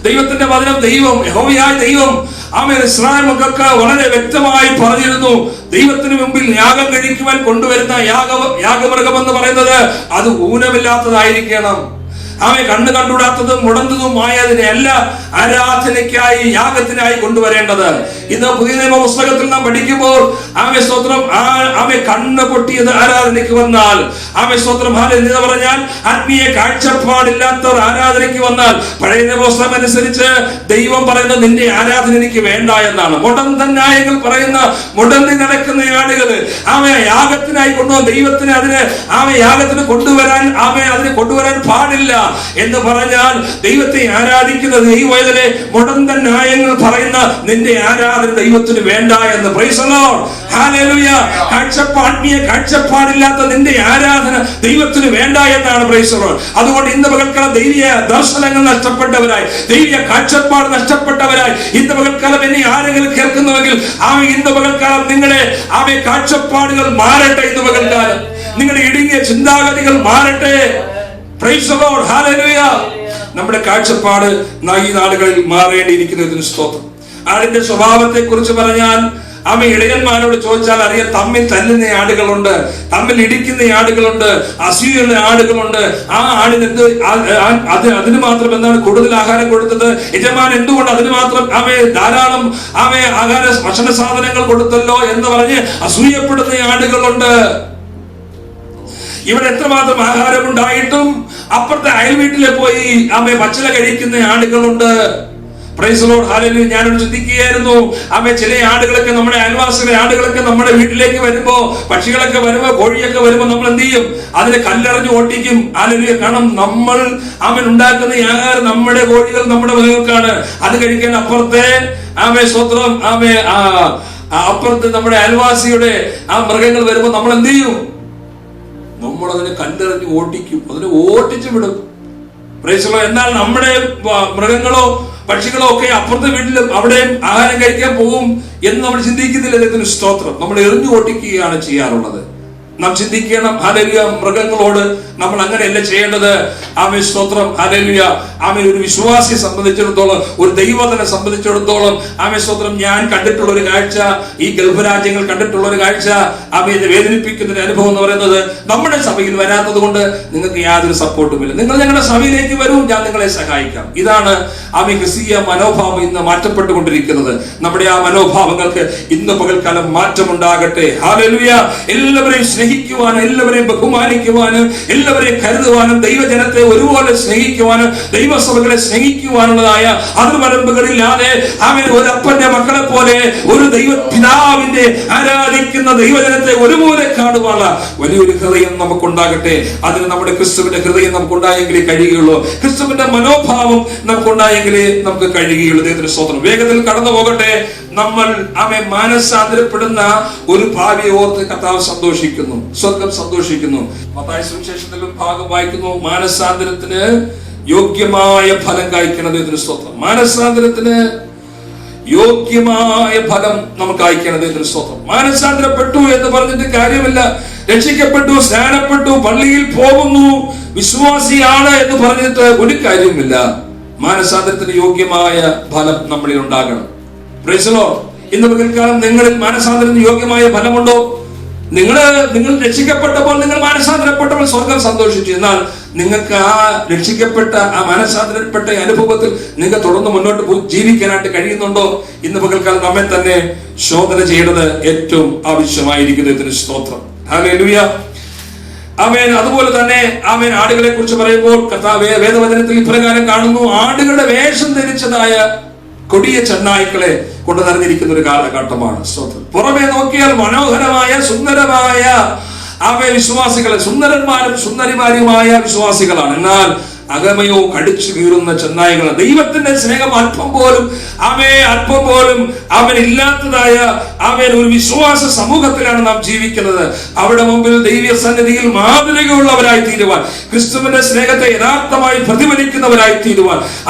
ദൈവത്തിന്റെ വചനം, യഹോവയായ ദൈവം ഇസ്രായേൽ മക്കൾക്ക് വളരെ വ്യക്തമായി പറഞ്ഞിരുന്നു, ദൈവത്തിന് മുമ്പിൽ യാഗം കഴിക്കുവാൻ കൊണ്ടുവരുന്ന യാഗമൃഗം എന്ന് പറയുന്നത് അത് ഊനമില്ലാത്തതായിരിക്കണം. കണ്ണു കണ്ടുകൂടാത്തതും മുടന്തതുമായതിനെ അല്ല ആരാധനയ്ക്കായി യാഗത്തിനായി കൊണ്ടുവരേണ്ടത്. ഇന്ന് പുതിയ നിയമ പുസ്തകത്തിൽ നാം പഠിക്കുമ്പോൾ സ്തോത്രം കണ്ണ് പൊട്ടിയത് ആരാധനയ്ക്ക് വന്നാൽ സ്തോത്രം എന്ന് പറഞ്ഞാൽ ആത്മീയ കാഴ്ചപ്പാടില്ലാത്തവർ ആരാധനയ്ക്ക് വന്നാൽ പഴയ നിയമ പുസ്തകം അനുസരിച്ച് ദൈവം പറയുന്നത് നിന്റെ ആരാധന എനിക്ക് വേണ്ട എന്നാണ്. മുടന്തൻ നായകൾ പറയുന്ന മുടന്തി നടക്കുന്ന ആളുകൾ യാഗത്തിനായി കൊണ്ടുപോകാൻ ദൈവത്തിന് യാഗത്തിന് കൊണ്ടുവരാൻ അതിനെ കൊണ്ടുവരാൻ പാടില്ല എന്ന് പറഞ്ഞാൽ ദൈവത്തെ ആരാധിക്കുന്നത് ദൈവത്തിലെ മുടന്തൻ ന്യായങ്ങൾ പറയുന്ന നിന്റെ ആരാധന ദൈവത്തിന് വേണ്ട എന്ന്. Price the Lord. ഹല്ലേലൂയ. ആത്മീയ കാഴ്ചപ്പാടില്ലാത്ത നിന്റെ ആരാധന ദൈവത്തിന് വേണ്ട എന്നാണ്. Price the Lord. അതുകൊണ്ട് ഇന്ന് പകൽക്കാലം ദൈവീയ ദർശനങ്ങൾ നഷ്ടപ്പെട്ടവരായി, ദൈവീയ കാഴ്ചപ്പാട് നഷ്ടപ്പെട്ടവരായി ഇന്ന് പകൽക്കാലം എന്നെ ആരെങ്കിലും കേൾക്കുന്നുവെങ്കിൽ ഇന്ന് പകൽക്കാലം നിങ്ങളുടെ കാഴ്ചപ്പാടുകൾ മാറട്ടെ. ഇന്ന് പകൽക്കാലം നിങ്ങളുടെ ഇടുങ്ങിയ ചിന്താഗതികൾ മാറട്ടെ. Price the Lord. ഹല്ലേലൂയ. നമ്മുടെ കാഴ്ചപ്പാട് ഈ നാളുകളിൽ മാറേണ്ടിയിരിക്കുന്നതിന് സ്തോത്രം. ആടിന്റെ സ്വഭാവത്തെ കുറിച്ച് പറഞ്ഞാൽ ഇടയന്മാരോട് ചോദിച്ചാൽ അറിയാം, തമ്മിൽ തല്ലുന്ന ആടുകളുണ്ട്, തമ്മിൽ ഇടിക്കുന്ന ആടുകളുണ്ട്, അസൂയുള്ള ആടുകളുണ്ട്. ആ ആടിന് അതിന് മാത്രം എന്താണ് കൂടുതൽ ആഹാരം കൊടുത്തത്? യജമാൻ എന്തുകൊണ്ട് അതിന് മാത്രം ധാരാളം ഭക്ഷണ സാധനങ്ങൾ കൊടുത്തല്ലോ എന്ന് പറഞ്ഞ് അസൂയപ്പെടുന്ന ആടുകളുണ്ട്. ഇവിടെ എത്രമാത്രം ആഹാരം ഉണ്ടായിട്ടും അപ്പുറത്തെ അയൽ വീട്ടിലെ പോയി ഭക്ഷണ കഴിക്കുന്ന ആടുകളുണ്ട്. Praise the Lord. ഹല്ലേലൂയ. ഞാനൊരു ചിന്തിക്കുകയായിരുന്നു, ചില ആടുകളൊക്കെ നമ്മുടെ അയൽവാസികളെ ആടുകളൊക്കെ നമ്മുടെ വീട്ടിലേക്ക് വരുമ്പോ, പക്ഷികളൊക്കെ വരുമ്പോ, കോഴിയൊക്കെ വരുമ്പോ നമ്മൾ എന്ത് ചെയ്യും? അതിനെ കല്ലെറിഞ്ഞ് ഓട്ടിക്കും. ഹല്ലേലൂയ. കാരണം നമ്മൾ ഉണ്ടാക്കുന്ന ആഹാരം നമ്മുടെ കോഴികൾ നമ്മുടെ മൃഗങ്ങൾക്കാണ്. അത് കഴിക്കാൻ അപ്പുറത്തെ സ്വത്രം അപ്പുറത്ത് നമ്മുടെ അയൽവാസിയുടെ മൃഗങ്ങൾ വരുമ്പോ നമ്മൾ എന്ത് ചെയ്യും? നമ്മൾ അതിനെ കല്ലെറിഞ്ഞ് ഓട്ടിക്കും, അതിനെ ഓട്ടിച്ചു വിടും. Price the Lord. എന്നാൽ നമ്മുടെ മൃഗങ്ങളോ പക്ഷികളോ ഒക്കെ അപ്പുറത്തെ വീട്ടിലും അവിടെയും ആഹാരം കഴിക്കാൻ പോകും എന്ന് നമ്മൾ ചിന്തിക്കുന്നില്ല. ദൈവത്തിന് സ്തോത്രം. നമ്മൾ എറിഞ്ഞു ഓട്ടിക്കുകയാണ് ചെയ്യാറുള്ളത്. നാം ചിന്തിക്കണം, ഹല്ലേലൂയ, മൃഗങ്ങളോട് നമ്മൾ അങ്ങനെയല്ല ചെയ്യേണ്ടത്. സ്തോത്രം. ഹല്ലേലൂയ. ഒരു വിശ്വാസിയെ സംബന്ധിച്ചിടത്തോളം, ഒരു ദൈവത്തിനെ സംബന്ധിച്ചിടത്തോളം സ്തോത്രം, ഞാൻ കണ്ടിട്ടുള്ള ഒരു കാഴ്ച, ഈ ഗൾഫ് രാജ്യങ്ങൾ കണ്ടിട്ടുള്ള ഒരു കാഴ്ച, വേദനിപ്പിക്കുന്ന ഒരു അനുഭവം എന്ന് പറയുന്നത്, നമ്മുടെ സഭയിൽ വരാത്തത് കൊണ്ട് നിങ്ങൾക്ക് യാതൊരു സപ്പോർട്ടുമില്ല. നിങ്ങൾ ഞങ്ങളുടെ സഭയിലേക്ക് വരൂ, ഞാൻ നിങ്ങളെ സഹായിക്കാം. ഇതാണ് ക്രിസ്തീയ മനോഭാവം ഇന്ന് മാറ്റപ്പെട്ടുകൊണ്ടിരിക്കുന്നത്. നമ്മുടെ ആ മനോഭാവങ്ങൾക്ക് ഇന്ന് പകൽക്കാലം മാറ്റമുണ്ടാകട്ടെ. ഹല്ലേലൂയ. എല്ലാവരെയും സ്നേഹിക്കുവാനും എല്ലാവരെയും ബഹുമാനിക്കുവാനും എല്ലാവരെയും കരുതുവാനും ദൈവജനത്തെ ഒരുപോലെ സ്നേഹിക്കുവാനും ദൈവസഭകളെ സ്നേഹിക്കുവാനുള്ളതായ അതിർവരമ്പുകളില്ലാതെ അവൻ ഒരു അപ്പന്റെ മക്കളെ പോലെ ഒരു ദൈവപിതാവിന്റെ ആരാധിക്കുന്ന ദൈവജനത്തെ ഒരുപോലെ കാണുവാനുള്ള വലിയൊരു ഹൃദയം നമുക്കുണ്ടാകട്ടെ. അതിന് നമ്മുടെ ക്രിസ്തുവിന്റെ ഹൃദയം നമുക്കുണ്ടായെങ്കിലേ കഴിയുകയുള്ളൂ. ക്രിസ്തുവിന്റെ മനോഭാവം നമുക്കുണ്ടായെങ്കിലേ നമുക്ക് കഴിയുകയുള്ളൂ. ദൈവത്തിന്റെ സ്തോത്രം. വേഗത്തിൽ കടന്നു പോകട്ടെ. നമ്മൾ മാനസാന്തരപ്പെടുന്ന ഒരു ഭാവിയെ ഓർത്ത് കർത്താവ് സന്തോഷിക്കുന്നു, സ്വർഗം സന്തോഷിക്കുന്നു. മത്തായി സുവിശേഷത്തിലും ഭാഗം വായിക്കുന്നു, മാനസാന്തരത്തിന് യോഗ്യമായ ഫലം കായ്ക്കണം. ദൈവത്തിന്റെ സ്തോത്രം. മാനസാന്തരത്തിന് യോഗ്യമായ ഫലം നമുക്ക് അയക്കണം. ദൈവത്തിന്റെ സ്തോത്രം. മാനസാന്തരപ്പെട്ടു എന്ന് പറഞ്ഞിട്ട് കാര്യമില്ല. രക്ഷിക്കപ്പെട്ടു, സ്നാനപ്പെട്ടു, പള്ളിയിൽ പോകുന്നു, വിശ്വാസിയാണ് എന്ന് പറഞ്ഞിട്ട് ഒരു കാര്യമില്ല. മാനസാന്തരത്തിന് യോഗ്യമായ ഫലം നമ്മളിൽ ഉണ്ടാകണം. Price the Lord. ഇന്ന് പകൽക്കാലം നിങ്ങളിൽ മാനസാന്തരത്തിന് യോഗ്യമായ ഫലമുണ്ടോ? നിങ്ങൾ രക്ഷിക്കപ്പെട്ടപ്പോൾ, നിങ്ങൾ മാനസാന്തരപ്പെട്ടപ്പോൾ സ്വർഗം സന്തോഷിച്ചു. എന്നാൽ നിങ്ങൾക്ക് ആ രക്ഷിക്കപ്പെട്ട ആ മാനസാന്തരപ്പെട്ട അനുഭവത്തിൽ നിങ്ങൾക്ക് തുടർന്ന് മുന്നോട്ട് ജീവിക്കാനായിട്ട് കഴിയുന്നുണ്ടോ? ഇന്ന് പകൽക്കാലം നമ്മെ തന്നെ ശോധന ചെയ്യേണ്ടത് ഏറ്റവും ആവശ്യമായിരിക്കുന്നതിന് സ്തോത്രം. ഹല്ലേലൂയ. ആമേൻ. അതുപോലെ തന്നെ ആമേൻ, ആടുകളെ കുറിച്ച് പറയുമ്പോൾ കർത്താവ് വേദവചനത്തിൽ ഇപ്രകാരം കാണുന്നു, ആടുകളുടെ വേഷം ധരിച്ചതായ കൊടിയ ചെന്നായ്ക്കളെ കൊണ്ട് നിറഞ്ഞിരിക്കുന്ന ഒരു കാലഘട്ടമാണ്. പുറമെ നോക്കിയാൽ മനോഹരമായ സുന്ദരമായ വിശ്വാസികളെ, സുന്ദരന്മാരും സുന്ദരിമാരുമായ വിശ്വാസികളാണ്. എന്നാൽ അകമയോ കടിച്ചു കീറുന്ന ചെന്നായ്കൾ. ദൈവത്തിന്റെ സ്നേഹം അല്പം പോലും അവനില്ലാത്തതായ ഒരു വിശ്വാസ സമൂഹത്തിലാണ് നാം ജീവിക്കുന്നത്. അവിടെ മുമ്പിൽ ദൈവീയ സന്നിധിയിൽ മാതൃകയുള്ളവരായി തീരുവാൻ, ക്രിസ്തുവിന്റെ സ്നേഹത്തെ യഥാർത്ഥമായി പ്രതിഫലിക്കുന്നവരായി തീരുവാൻ,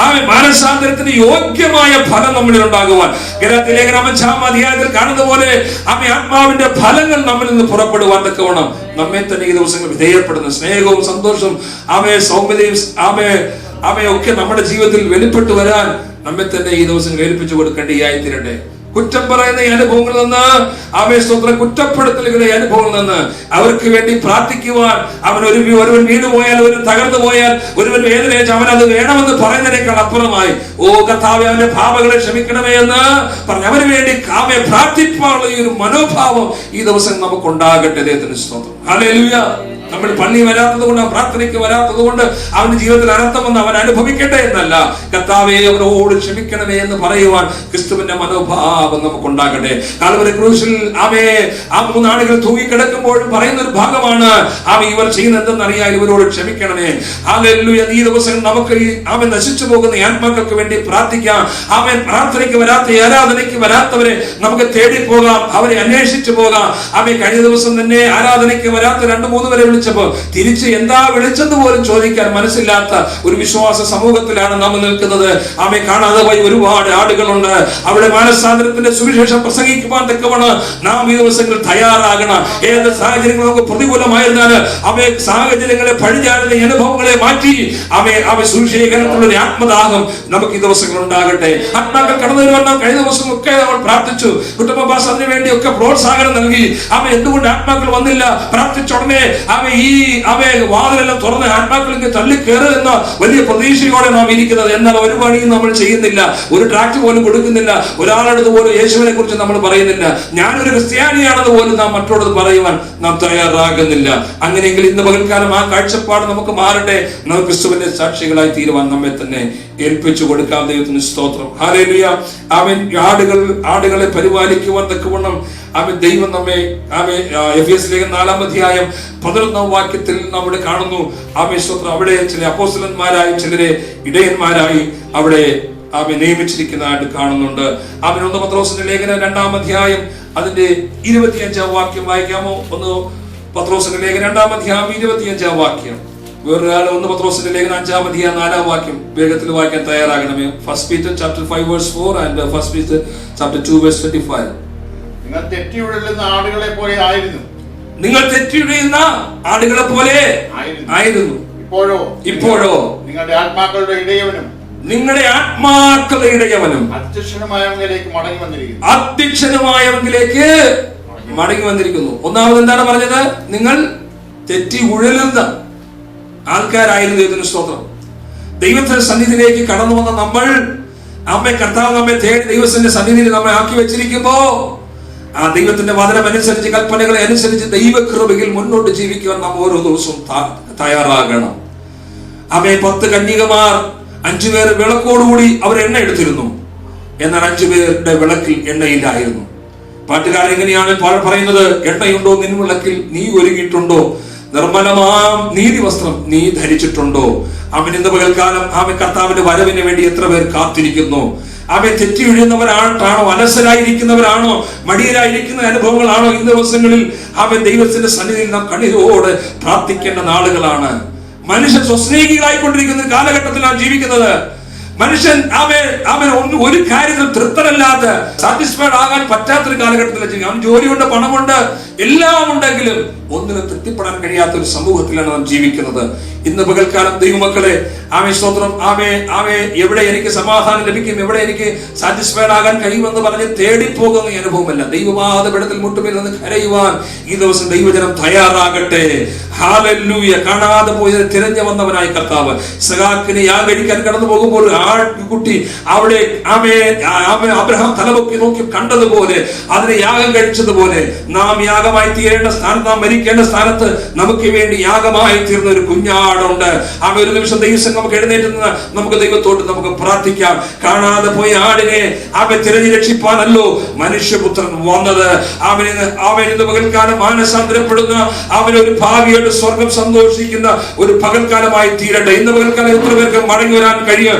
മാനസാന്തരത്തിന് യോഗ്യമായ ഫലം നമ്മളിൽ ഉണ്ടാകുവാൻ, ഗലാത്യ ലേഖനം 5-ാം അധ്യായത്തിൽ കാണുന്ന പോലെ ആത്മാവിന്റെ ഫലങ്ങൾ നമ്മിൽ നിന്ന് പുറപ്പെടുവാൻ തക്കവണ്ണം നമ്മെ തന്നെ ഈ ദിവസങ്ങൾ വിധേയപ്പെടുന്ന സ്നേഹവും സന്തോഷവും സൗമ്യതയും ഒക്കെ നമ്മുടെ ജീവിതത്തിൽ വെളിപ്പെട്ടു വരാൻ നമ്മെ തന്നെ ഈ ദിവസങ്ങൾ ഏൽപ്പിച്ചു കൊടുക്കേണ്ടിയായി തീരട്ടെ. കുറ്റം പറയുന്ന ഈ അനുഭവങ്ങളിൽ നിന്ന് സ്തോത്രം, കുറ്റപ്പെടുത്തലുകളുടെ അനുഭവങ്ങളിൽ നിന്ന് അവർക്ക് വേണ്ടി പ്രാർത്ഥിക്കുവാൻ, ഒരുവൻ വീണുപോയാൽ, ഒരു തകർന്നു പോയാൽ, ഒരുവൻ വേദനയേറ്റ് അവൻ അത് വേണമെന്ന് പറയുന്നതിനേക്കാൾ അപ്പുറമായി, ഓ കർത്താവേ അവന്റെ പാപങ്ങളെ ക്ഷമിക്കണമേ എന്ന് പറഞ്ഞ് അവന് വേണ്ടി പ്രാർത്ഥിക്കാനുള്ള ഈ ഒരു മനോഭാവം ഈ ദിവസം നമുക്ക് ഉണ്ടാകട്ടെ. ദൈവത്തിന് സ്തോത്രം. ഹല്ലേലൂയ. നമ്മൾ പള്ളി വരാത്തത് കൊണ്ട്, പ്രാർത്ഥനയ്ക്ക് വരാത്തത് കൊണ്ട് അവന്റെ ജീവിതത്തിൽ അനർത്ഥമെന്ന് അവൻ അനുഭവിക്കട്ടെ എന്നല്ല, കർത്താവേ അവനോട് ക്ഷമിക്കണമേ എന്ന് പറയുവാൻ ക്രിസ്തുവിന്റെ മനോഭാവം നമുക്കുണ്ടാകട്ടെ. കാൽവരി ക്രൂശിൽ ആ 3 ആളുകൾ തൂങ്ങിക്കിടക്കുമ്പോഴും പറയുന്ന ഒരു ഭാഗമാണ്, ഇവർ ചെയ്യുന്നത് എന്തെന്നറിയാൻ ഇവരോട് ക്ഷമിക്കണമേ. ഹല്ലേലൂയ. ഈ ദിവസം നമുക്ക് നശിച്ചു പോകുന്ന ആത്മാക്കൾക്ക് വേണ്ടി പ്രാർത്ഥിക്കാം. പ്രാർത്ഥനയ്ക്ക് വരാത്ത, ആരാധനയ്ക്ക് വരാത്തവരെ നമുക്ക് തേടി പോകാം, അവരെ അന്വേഷിച്ചു പോകാം. കഴിഞ്ഞ ദിവസം തന്നെ ആരാധനയ്ക്ക് വരാത്ത 2-3 പേരെ വിളിച്ചപ്പോ തിരിച്ച് എന്താ വിളിച്ചെന്ന് പോലും ചോദിക്കാൻ മനസ്സില്ലാത്ത ഒരു വിശ്വാസ സമൂഹത്തിലാണ് നാം നിൽക്കുന്നത്. കാണാതെ പോയി ഒരുപാട് ആടുകളുണ്ട്. അവിടെ മാനസാന്തരത്തിന്റെ സുവിശേഷം പ്രസംഗിക്കുവാൻ തക്കവണ്ണം നാം ഈ ദിവസങ്ങളിൽ തയ്യാറാകണം. ഏത് സാഹചര്യങ്ങൾ നമുക്ക് പ്രതികൂലമായിരുന്നാൽ സാഹചര്യങ്ങളെ പഴിചാരുന്ന അനുഭവങ്ങളെ മാറ്റി സുവിശേഷത്തിലുള്ള ഒരു ആത്മദാഹം നമുക്ക് ഈ ദിവസങ്ങൾ ഉണ്ടാകട്ടെ. ആത്മാക്കൾ കടന്നു വരുവാൻ കഴിഞ്ഞ ദിവസം ഒക്കെ നമ്മൾ പ്രാർത്ഥിച്ചു. കുടുംബാസ് അതിനു വേണ്ടി ഒക്കെ പ്രോത്സാഹനം നൽകി. എന്തുകൊണ്ട് ആത്മാക്കൾ വന്നില്ല? പ്രാർത്ഥിച്ചുടനെ വാതിലെല്ലാം തുറന്ന് ആത്മാക്കളിലേക്ക് തള്ളിക്കയറുക എന്ന വലിയ പ്രതീക്ഷയോടെ നാം ഇരിക്കുന്നത്. എന്നാൽ ഒരു പണിയും നമ്മൾ ചെയ്യുന്നില്ല, ഒരു ട്രാക്ട് പോലും കൊടുക്കുന്നില്ല, ഒരാളടുത്ത് പോലും യേശുവിനെ കുറിച്ച് നമ്മൾ പറയുന്നില്ല, ഞാനൊരു ക്രിസ്ത്യാനിയാണെന്ന് പോലും നാം മറ്റോടത് പറയുവാൻ നാം തയ്യാറാകുന്നില്ല. അങ്ങനെയെങ്കിൽ ഇന്ന് പകൽക്കാലം ആ കാഴ്ചപ്പാട് നമുക്ക് മാറട്ടെ. നമുക്ക് ക്രിസ്തുവിന്റെ സാക്ഷികളായി തീരുവാൻ നമ്മെ തന്നെ ഏൽപ്പിച്ചു കൊടുക്കാം. ദൈവത്തിന് സ്തോത്രം. ഹല്ലേലൂയ. ആടുകളെ പരിപാലിക്കുവാൻ തക്കവണ്ണം ദൈവം നമ്മെ എഫേസ്യ ലേഖനം 4-ാം അധ്യായം 11-ാം വാക്യത്തിൽ നമ്മുടെ കാണുന്നു. സ്തോത്രം. അവിടെ ചില അപ്പോസ്തലന്മാരായി, ചിലരെ ഇടയന്മാരായി അവിടെ നിയമിച്ചിരിക്കുന്നതായിട്ട് കാണുന്നുണ്ട്. 1 പത്രോസിന്റെ ലേഖനം 2-ാം അധ്യായം അതിന്റെ 25-ാം വാക്യം വായിക്കാമോ? 1 പത്രോസിന്റെ ലേഖനം 2-ാം അധ്യായം 25-ാം വാക്യം. വേറൊരാൾ 1 പത്രോസിന്റെ ലേഖനം 5-ാം അധ്യായം 4-ാം വാക്യം വേഗത്തിൽ വായിക്കാൻ തയ്യാറാകണമേ. 1 Peter chapter 5:4 and 1 Peter chapter 2:25. നിങ്ങൾ തെറ്റിയുഴലുന്ന ആടുകളെ പോലെ ആയിരുന്നു. നിങ്ങൾ തെറ്റിയുഴയുന്ന ആടുകളെ പോലെ ആയിരുന്നു. ഇപ്പോഴോ നിങ്ങളുടെ ആത്മാക്കളുടെ ഇടയവനും അധ്യക്ഷനുമായവനിലേക്ക് മടങ്ങി വന്നിരിക്കുന്നു. ഒന്നാമത് എന്താണ് പറഞ്ഞത്? നിങ്ങൾ തെറ്റി ഉഴലുന്ന ആൾക്കാരായിരുന്നു. ദൈവത്തിന് സ്തോത്രം. ദൈവത്തിന്റെ സന്നിധിയിലേക്ക് കടന്നു വന്ന നമ്മൾ, കർത്താവ് നമ്മെ തേടി ദൈവത്തിന്റെ സന്നിധിയിൽ നമ്മെ ആക്കി വെച്ചിരിക്കുമ്പോ ആ ദൈവത്തിന്റെ വചനം അനുസരിച്ച്, കൽപ്പനകളെ അനുസരിച്ച് ദൈവകൃപയിൽ മുന്നോട്ട് ജീവിക്കുവാൻ നാം ഓരോ ദിവസവും തയ്യാറാകണം. അവയെ 10 കന്യകമാർ 5 പേർ വിളക്കോടുകൂടി അവർ എണ്ണ എടുത്തിരുന്നു. എന്നാൽ 5 പേരുടെ വിളക്കിൽ എണ്ണയില്ലായിരുന്നു. പാട്ടുകാരൻ എങ്ങനെയാണ് പറയുന്നത്? എണ്ണയുണ്ടോ നിൻ വിളക്കിൽ? നീ ഒരുങ്ങിയിട്ടുണ്ടോ? നിർമ്മലമാം നീതി വസ്ത്രം നീ ധരിച്ചിട്ടുണ്ടോ? അവൻ ഇന്ന് പകൽക്കാലം അവൻ കർത്താവിന്റെ വരവിന് വേണ്ടി എത്ര പേർ കാത്തിരിക്കുന്നു? അവൻ തെറ്റി വീഴുന്നവരാണോ? അലസരായിരിക്കുന്നവരാണോ? മടിയരായിരിക്കുന്ന അനുഭവങ്ങളാണോ? ഇന്ന് ദിവസങ്ങളിൽ അവൻ ദൈവത്തിന്റെ സന്നിധിയിൽ നാം കണ്ണീരോട് പ്രാർത്ഥിക്കേണ്ട നാളുകളാണ്. മനുഷ്യൻ സ്വസ്നേഹികളായിക്കൊണ്ടിരിക്കുന്ന ഒരു കാലഘട്ടത്തിലാണ് ജീവിക്കുന്നത്. മനുഷ്യൻ അവൻ ഒരു കാര്യത്തിൽ തൃപ്തരല്ലാത്ത, സാറ്റിസ്ഫൈഡ് ആകാൻ പറ്റാത്തൊരു കാലഘട്ടത്തിലാണ്. അവൻ ജോലിയുണ്ട്, പണമുണ്ട്, എല്ലാം ഉണ്ടെങ്കിലും ഒന്നിനും തൃപ്തിപ്പെടാൻ കഴിയാത്ത ഒരു സമൂഹത്തിലാണ് നാം ജീവിക്കുന്നത്. ഇന്ന് പകൽക്കാലം ദൈവമക്കളെ, സ്തോത്രം, എവിടെ എനിക്ക് സമാധാനം ലഭിക്കും, എവിടെ എനിക്ക് സാറ്റിസ്ഫൈഡ് ആകാൻ കഴിയുമെന്ന് പറഞ്ഞ് തേടിപ്പോകുന്ന അനുഭവമല്ല. ദൈവവാദപീഠത്തിൽ മുട്ടുമേൽ നിന്ന് കരയുവാൻ ഈ ദിവസം ദൈവജനം തയ്യാറാകട്ടെ. ഹല്ലേലൂയ. കാണാതെ പോയത് തിരഞ്ഞു വന്നവനായി കർത്താവ് ഇസ്ഹാക്കിനെ യാഗം കഴിക്കാൻ കടന്നു പോകുമ്പോൾ ഒരു ആൺകുട്ടി അവിടെ അബ്രഹാം തലപൊക്കി നോക്കി കണ്ടതുപോലെ, അതിനെ യാഗം കഴിച്ചതുപോലെ നാം യാഗമായി തീരേണ്ട സ്ഥാനത്ത്, നാം മരിക്കേണ്ട സ്ഥാനത്ത് നമുക്ക് വേണ്ടി യാഗമായി തീർന്ന ഒരു കുഞ്ഞാടുണ്ട്. ഒരു നിമിഷം ദൈവം നമുക്ക് എഴുന്നേറ്റ് നിന്ന് നമുക്ക് ദൈവത്തോട് നമുക്ക് പ്രാർത്ഥിക്കാം. കാണാതെ പോയ ആടിനെ തിരഞ്ഞു രക്ഷിപ്പാനല്ലോ മനുഷ്യപുത്രൻ വന്നത്. അവന് പകൽക്കാലം മാനസാന്തരപ്പെടുന്ന, അവനൊരു ഭാവിയുടെ സ്വർഗം സന്തോഷിക്കുന്ന ഒരു പകൽക്കാലമായി തീരട്ടെ. ഇന്ന് പകൽക്കാലം എത്ര പേർക്ക് മടങ്ങി വരാൻ കഴിയും?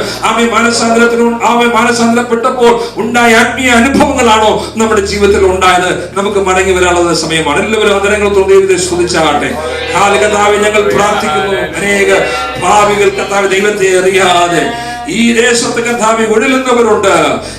മാനസാന്തരപ്പെട്ടപ്പോൾ ഉണ്ടായ ആത്മീയ അനുഭവങ്ങളാണോ നമ്മുടെ ജീവിതത്തിൽ ഉണ്ടായത്? നമുക്ക് മടങ്ങി വരാനുള്ള സമയമാണ്. എല്ലാവരും അതരങ്ങൾ ദൈവത്തെ സ്തുതിച്ചാകട്ടെ. കർത്താവേ, ഞങ്ങൾ പ്രാർത്ഥിക്കുന്നു. അനേക ഭാവികൾ കർത്താവ് ദൈവത്തെ അറിയാതെ ഈ ദേശത്ത് കർത്താവെ ഉഴലുന്നവരുണ്ട്.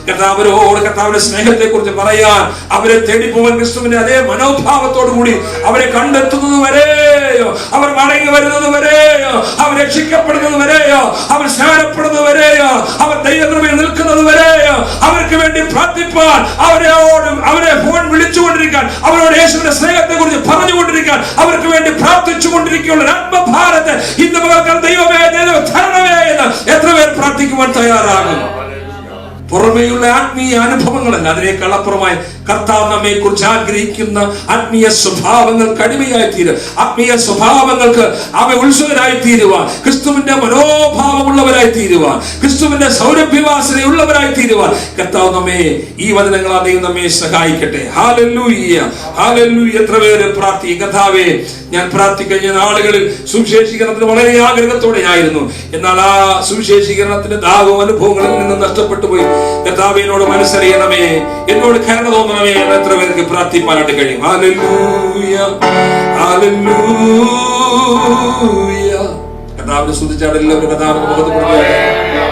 കർത്താവരോട് കർത്താവിന്റെ സ്നേഹത്തെ കുറിച്ച് പറയാൻ, അവരെ തേടിപ്പോവാൻ ക്രിസ്തുവിന്റെ അതേ മനോഭാവത്തോടു കൂടി അവരെ കണ്ടെത്തുന്നത് വരെയോ, അവർ മടങ്ങി വരുന്നത് വരെയോ, അവർ രക്ഷിക്കപ്പെടുന്നത് വരെയോ, അവർ സ്നാനപ്പെടുന്നത് വരെയോ, അവർ ദൈവകൃപയിൽ നിൽക്കുന്നത് വരെയോ അവർക്ക് വേണ്ടി പ്രാർത്ഥിപ്പാൻ, അവരെ ഫോൺ വിളിച്ചുകൊണ്ടിരിക്കാൻ, അവരോട് യേശുവിന്റെ സ്നേഹത്തെ കുറിച്ച് പറഞ്ഞുകൊണ്ടിരിക്കാൻ, അവർക്ക് വേണ്ടി പ്രാർത്ഥിച്ചുകൊണ്ടിരിക്കുകയുള്ള ആത്മഭാരത്തെ ഇന്ന് പകർക്കാൻ ദൈവമേ തരണമേ എന്ന് എത്ര പേർ പ്രാർത്ഥിക്കുവാൻ തയ്യാറാകും? പുറമേയുള്ള ആത്മീയ അനുഭവങ്ങളല്ല, അതിനേക്കാൾ അപ്പുറമായി കർത്താവ് നമ്മെ കുറിച്ച് ആഗ്രഹിക്കുന്ന ആത്മീയ സ്വഭാവങ്ങൾക്ക് അടിമയായി തീരുക, ആത്മീയ സ്വഭാവങ്ങൾക്ക് ഉത്സുകരായി തീരുവാൻ, ക്രിസ്തുവിന്റെ മനോഭാവമുള്ളവരായി തീരുവാൻ, ക്രിസ്തുവിന്റെ സൗരഭ്യവാസനയുള്ളവരായി തീരുവാൻ കർത്താവ് നമ്മെ ഈ വചനങ്ങളാൽ ദൈവം നമ്മെ സഹായിക്കട്ടെ. Hallelujah, hallelujah. എത്ര പേര് പ്രാർത്ഥിക്കും? കർത്താവേ, ഞാൻ പ്രാർത്ഥിക്കഴിഞ്ഞ നാളുകളിൽ സുവിശേഷീകരണത്തിന് വളരെ ആഗ്രഹത്തോടെ ആയിരുന്നു. എന്നാൽ ആ സുവിശേഷീകരണത്തിന്റെ ദാഹവും അനുഭവങ്ങളിൽ നിന്ന് നഷ്ടപ്പെട്ടു പോയി. കർത്താവേ, എന്നോട് മനസ്സറിയണമേ, എന്നോട് കരുണ തോന്നണമേ എന്ന് എത്ര പേർക്ക് പ്രാർത്ഥിപ്പാനായിട്ട് കഴിയും? Hallelujah, hallelujah. കർത്താവിനെ സ്തുതിച്ചാൽ എല്ലാവരും കർത്താവിനെ മഹത്വപ്പെടുത്തുക.